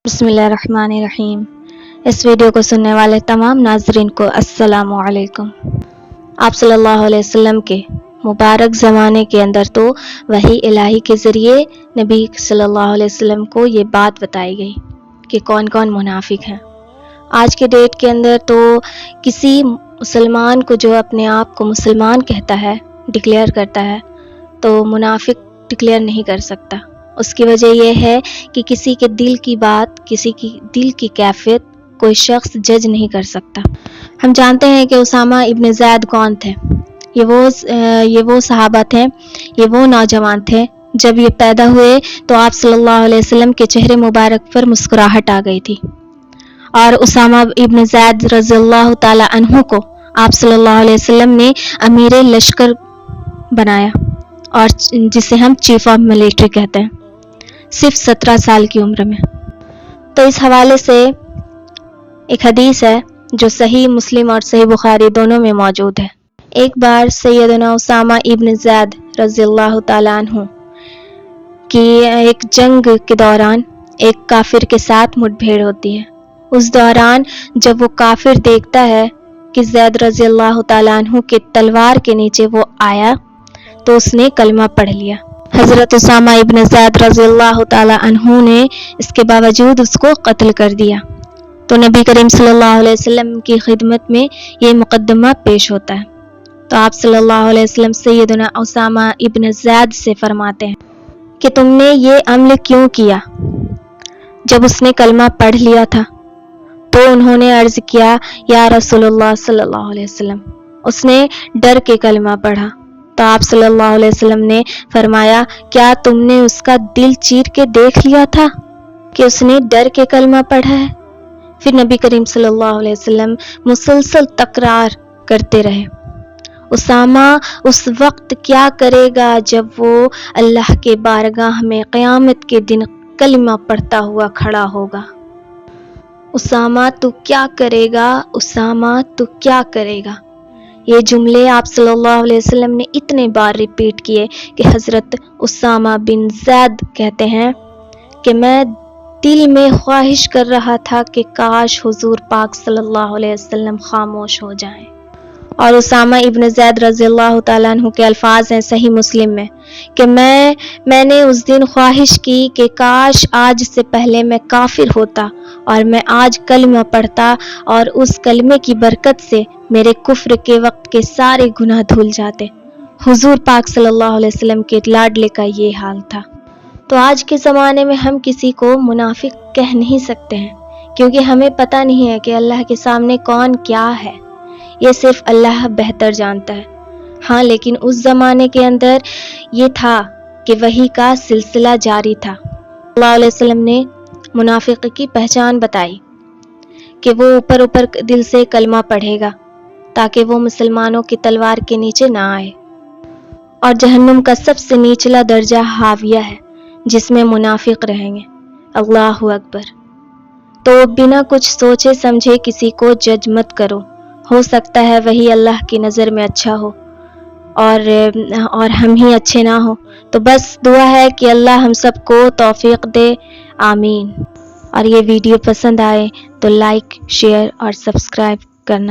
بسم اللہ الرحمن الرحیم۔ اس ویڈیو کو سننے والے تمام ناظرین کو السلام علیکم۔ آپ صلی اللہ علیہ وسلم کے مبارک زمانے کے اندر تو وحی الہی کے ذریعے نبی صلی اللہ علیہ وسلم کو یہ بات بتائی گئی کہ کون کون منافق ہیں۔ آج کے ڈیٹ کے اندر تو کسی مسلمان کو جو اپنے آپ کو مسلمان کہتا ہے، ڈکلیئر کرتا ہے، تو منافق ڈکلیئر نہیں کر سکتا۔ اس کی وجہ یہ ہے کہ کسی کے دل کی بات، کسی کی دل کی کیفیت کوئی شخص جج نہیں کر سکتا۔ ہم جانتے ہیں کہ اسامہ ابن زید کون تھے۔ یہ وہ صحابہ تھے، یہ وہ نوجوان تھے جب یہ پیدا ہوئے تو آپ صلی اللہ علیہ وسلم کے چہرے مبارک پر مسکراہٹ آ گئی تھی، اور اسامہ ابن زید رضی اللہ تعالی عنہ کو آپ صلی اللہ علیہ وسلم نے امیر لشکر بنایا، اور جسے ہم چیف آف ملٹری کہتے ہیں، صرف 17 سال کی عمر میں۔ تو اس حوالے سے ایک حدیث ہے جو صحیح مسلم اور صحیح بخاری دونوں میں موجود ہے۔ ایک بار سیدنا اسامہ ابن زید رضی اللہ تعالیٰ عنہ کی ایک جنگ کے دوران ایک کافر کے ساتھ مٹ بھیڑ ہوتی ہے۔ اس دوران جب وہ کافر دیکھتا ہے کہ زید رضی اللہ تعالیٰ عنہ کے تلوار کے نیچے وہ آیا تو اس نے کلمہ پڑھ لیا۔ حضرت اسامہ ابن زید رضی اللہ تعالی عنہ نے اس کے باوجود اس کو قتل کر دیا۔ تو نبی کریم صلی اللہ علیہ وسلم کی خدمت میں یہ مقدمہ پیش ہوتا ہے۔ تو آپ صلی اللہ علیہ وسلم سیدنا اسامہ ابن زید سے فرماتے ہیں کہ تم نے یہ عمل کیوں کیا؟ جب اس نے کلمہ پڑھ لیا تھا تو انہوں نے عرض کیا، یا رسول اللہ صلی اللہ علیہ وسلم، اس نے ڈر کے کلمہ پڑھا۔ تو آپ صلی اللہ علیہ وسلم نے فرمایا، کیا تم نے اس کا دل چیر کے دیکھ لیا تھا کہ اس نے ڈر کے کلمہ پڑھا ہے؟ پھر نبی کریم صلی اللہ علیہ وسلم مسلسل تکرار کرتے رہے، اسامہ اس وقت کیا کرے گا جب وہ اللہ کے بارگاہ میں قیامت کے دن کلمہ پڑھتا ہوا کھڑا ہوگا؟ اسامہ تو کیا کرے گا؟ اسامہ تو کیا کرے گا؟ یہ جملے آپ صلی اللہ علیہ وسلم نے اتنے بار ریپیٹ کیے کہ حضرت اسامہ بن زید کہتے ہیں کہ میں دل میں خواہش کر رہا تھا کہ کاش حضور پاک صلی اللہ علیہ وسلم خاموش ہو جائیں۔ اور اسامہ ابن زید رضی اللہ تعالیٰ عنہ کے الفاظ ہیں صحیح مسلم میں کہ میں نے اس دن خواہش کی کہ کاش آج سے پہلے میں کافر ہوتا اور میں آج کلمہ پڑھتا، اور اس کلمے کی برکت سے میرے کفر کے وقت کے سارے گناہ دھل جاتے۔ حضور پاک صلی اللہ علیہ وسلم کے لاڈلے کا یہ حال تھا۔ تو آج کے زمانے میں ہم کسی کو منافق کہہ نہیں سکتے ہیں، کیونکہ ہمیں پتہ نہیں ہے کہ اللہ کے سامنے کون کیا ہے، یہ صرف اللہ بہتر جانتا ہے۔ ہاں، لیکن اس زمانے کے اندر یہ تھا کہ وحی کا سلسلہ جاری تھا۔ اللہ علیہ وسلم نے منافق کی پہچان بتائی کہ وہ اوپر دل سے کلمہ پڑھے گا تاکہ وہ مسلمانوں کی تلوار کے نیچے نہ آئے، اور جہنم کا سب سے نچلا درجہ حاویہ ہے جس میں منافق رہیں گے۔ اللہ اکبر۔ تو بنا کچھ سوچے سمجھے کسی کو جج مت کرو، ہو سکتا ہے وہی اللہ کی نظر میں اچھا ہو اور ہم ہی اچھے نہ ہو۔ تو بس دعا ہے کہ اللہ ہم سب کو توفیق دے، آمین۔ اور یہ ویڈیو پسند آئے تو لائک، شیئر اور سبسکرائب کرنا